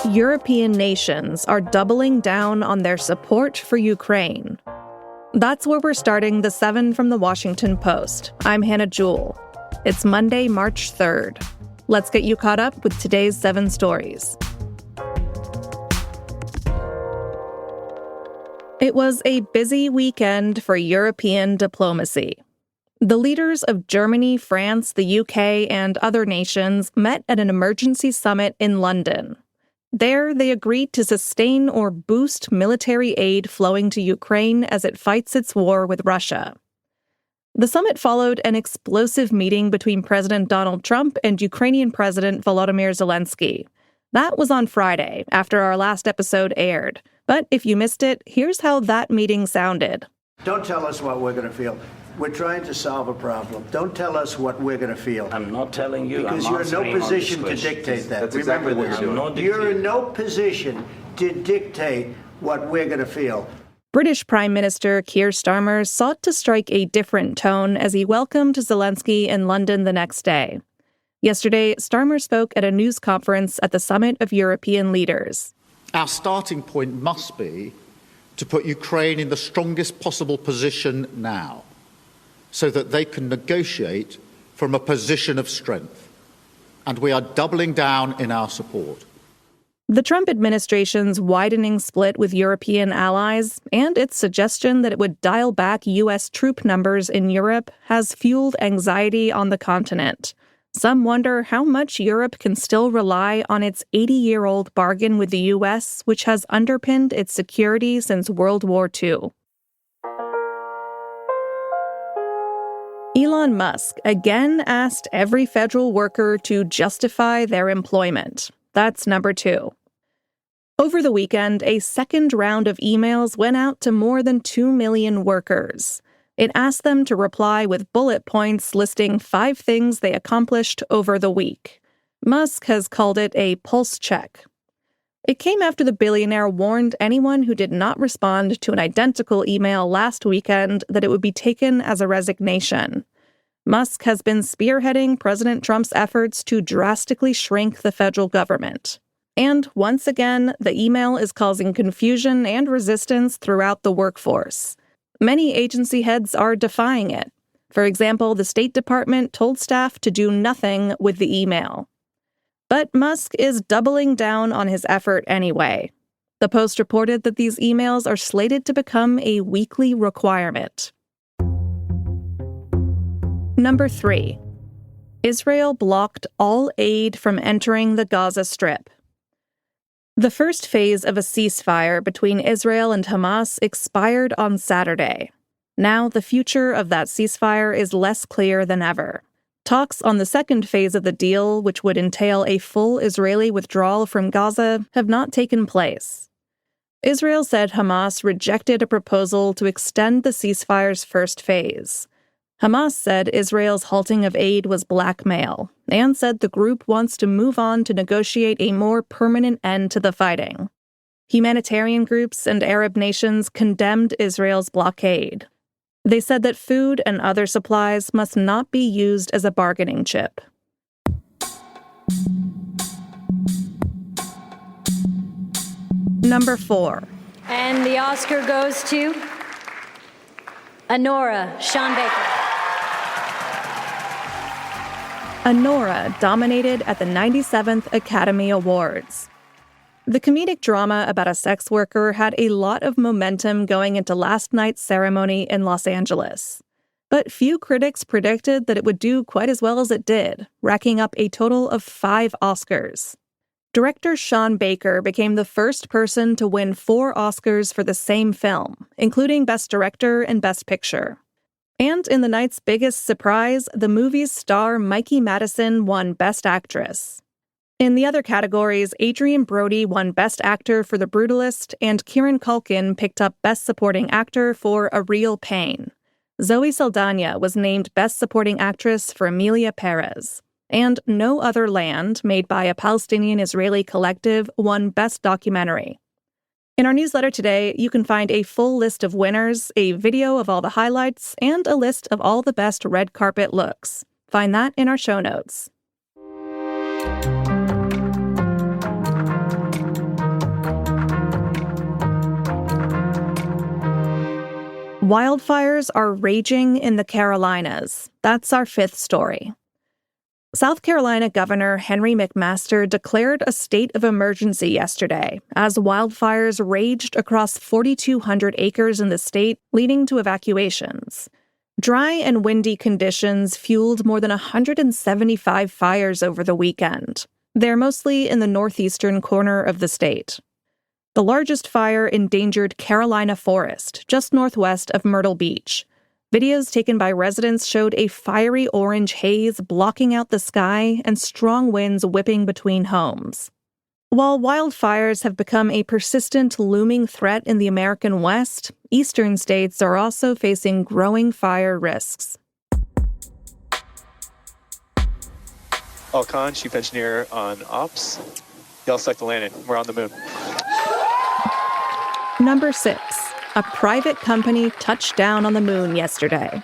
European nations are doubling down on their support for Ukraine. That's where we're starting the 7 from the Washington Post. I'm Hannah Jewell. It's Monday, March 3rd. Let's get you caught up with today's 7 stories. It was a busy weekend for European diplomacy. The leaders of Germany, France, the UK, and other nations met at an emergency summit in London. There, they agreed to sustain or boost military aid flowing to Ukraine as it fights its war with Russia. The summit followed an explosive meeting between President Donald Trump and Ukrainian President Volodymyr Zelensky. That was on Friday, after our last episode aired. But if you missed it, here's how that meeting sounded. Don't tell us what we're going to feel. We're trying to solve a problem. Don't tell us what we're going to feel. I'm not telling you. Because you're in no position to dictate that. That's exactly what you're doing. You're in no position to dictate what we're going to feel. British Prime Minister Keir Starmer sought to strike a different tone as he welcomed Zelensky in London the next day. Yesterday, Starmer spoke at a news conference at the Summit of European Leaders. Our starting point must be to put Ukraine in the strongest possible position now, so that they can negotiate from a position of strength. And we are doubling down in our support. The Trump administration's widening split with European allies and its suggestion that it would dial back U.S. troop numbers in Europe has fueled anxiety on the continent. Some wonder how much Europe can still rely on its 80-year-old bargain with the U.S., which has underpinned its security since World War II. Elon Musk again asked every federal worker to justify their employment. That's number 2. Over the weekend, a second round of emails went out to more than 2 million workers. It asked them to reply with bullet points listing 5 things they accomplished over the week. Musk has called it a pulse check. It came after the billionaire warned anyone who did not respond to an identical email last weekend that it would be taken as a resignation. Musk has been spearheading President Trump's efforts to drastically shrink the federal government. And once again, the email is causing confusion and resistance throughout the workforce. Many agency heads are defying it. For example, the State Department told staff to do nothing with the email. But Musk is doubling down on his effort anyway. The Post reported that these emails are slated to become a weekly requirement. Number 3. Israel blocked all aid from entering the Gaza Strip. The first phase of a ceasefire between Israel and Hamas expired on Saturday. Now the future of that ceasefire is less clear than ever. Talks on the second phase of the deal, which would entail a full Israeli withdrawal from Gaza, have not taken place. Israel said Hamas rejected a proposal to extend the ceasefire's first phase. Hamas said Israel's halting of aid was blackmail, and said the group wants to move on to negotiate a more permanent end to the fighting. Humanitarian groups and Arab nations condemned Israel's blockade. They said that food and other supplies must not be used as a bargaining chip. Number 4. And the Oscar goes to Anora, Sean Baker. Anora dominated at the 97th Academy Awards. The comedic drama about a sex worker had a lot of momentum going into last night's ceremony in Los Angeles. But few critics predicted that it would do quite as well as it did, racking up a total of 5 Oscars. Director Sean Baker became the first person to win 4 Oscars for the same film, including Best Director and Best Picture. And in the night's biggest surprise, the movie's star Mikey Madison won Best Actress. In the other categories, Adrien Brody won Best Actor for The Brutalist, and Kieran Culkin picked up Best Supporting Actor for A Real Pain. Zoe Saldana was named Best Supporting Actress for Emilia Perez. And No Other Land, made by a Palestinian-Israeli collective, won Best Documentary. In our newsletter today, you can find a full list of winners, a video of all the highlights, and a list of all the best red carpet looks. Find that in our show notes. Wildfires are raging in the Carolinas. That's our fifth story. South Carolina Governor Henry McMaster declared a state of emergency yesterday as wildfires raged across 4,200 acres in the state, leading to evacuations. Dry and windy conditions fueled more than 175 fires over the weekend. They're mostly in the northeastern corner of the state. The largest fire endangered Carolina Forest, just northwest of Myrtle Beach. Videos taken by residents showed a fiery orange haze blocking out the sky and strong winds whipping between homes. While wildfires have become a persistent, looming threat in the American West, eastern states are also facing growing fire risks. Al Khan, Chief Engineer on Ops. Y'all select the landing. We're on the moon. Number 6. A private company touched down on the moon yesterday.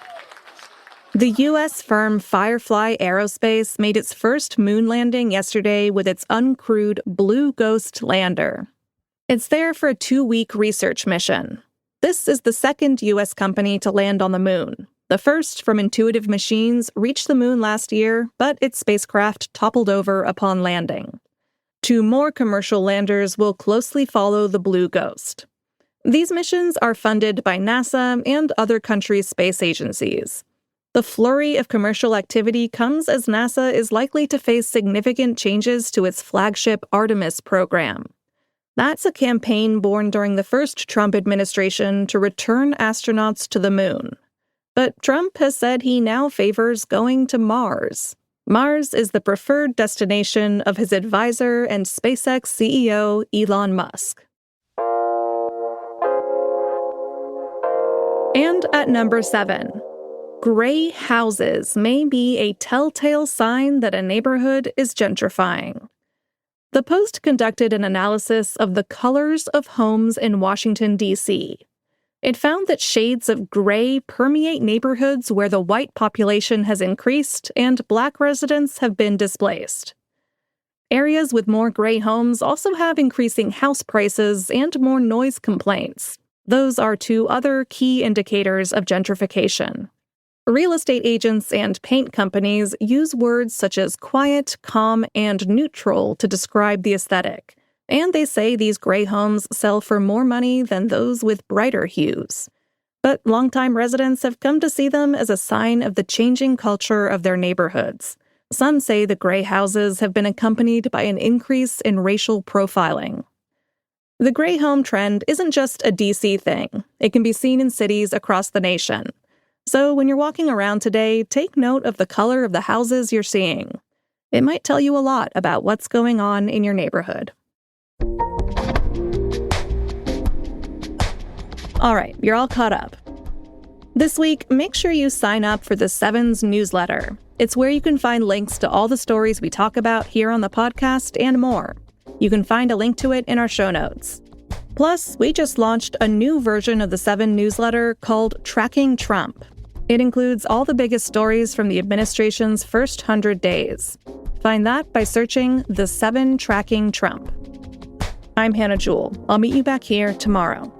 The U.S. firm Firefly Aerospace made its first moon landing yesterday with its uncrewed Blue Ghost lander. It's there for a 2-week research mission. This is the second U.S. company to land on the moon. The first, from Intuitive Machines, reached the moon last year, but its spacecraft toppled over upon landing. 2 more commercial landers will closely follow the Blue Ghost. These missions are funded by NASA and other countries' space agencies. The flurry of commercial activity comes as NASA is likely to face significant changes to its flagship Artemis program. That's a campaign born during the first Trump administration to return astronauts to the moon. But Trump has said he now favors going to Mars. Mars is the preferred destination of his advisor and SpaceX CEO Elon Musk. And at number 7, gray houses may be a telltale sign that a neighborhood is gentrifying. The Post conducted an analysis of the colors of homes in Washington, D.C. It found that shades of gray permeate neighborhoods where the white population has increased and Black residents have been displaced. Areas with more gray homes also have increasing house prices and more noise complaints. Those are 2 other key indicators of gentrification. Real estate agents and paint companies use words such as quiet, calm, and neutral to describe the aesthetic, and they say these gray homes sell for more money than those with brighter hues. But longtime residents have come to see them as a sign of the changing culture of their neighborhoods. Some say the gray houses have been accompanied by an increase in racial profiling. The gray home trend isn't just a DC thing. It can be seen in cities across the nation. So when you're walking around today, take note of the color of the houses you're seeing. It might tell you a lot about what's going on in your neighborhood. All right, you're all caught up. This week, make sure you sign up for the Sevens newsletter. It's where you can find links to all the stories we talk about here on the podcast and more. You can find a link to it in our show notes. Plus, we just launched a new version of the 7 newsletter called Tracking Trump. It includes all the biggest stories from the administration's first 100 days. Find that by searching The 7 Tracking Trump. I'm Hannah Jewell. I'll meet you back here tomorrow.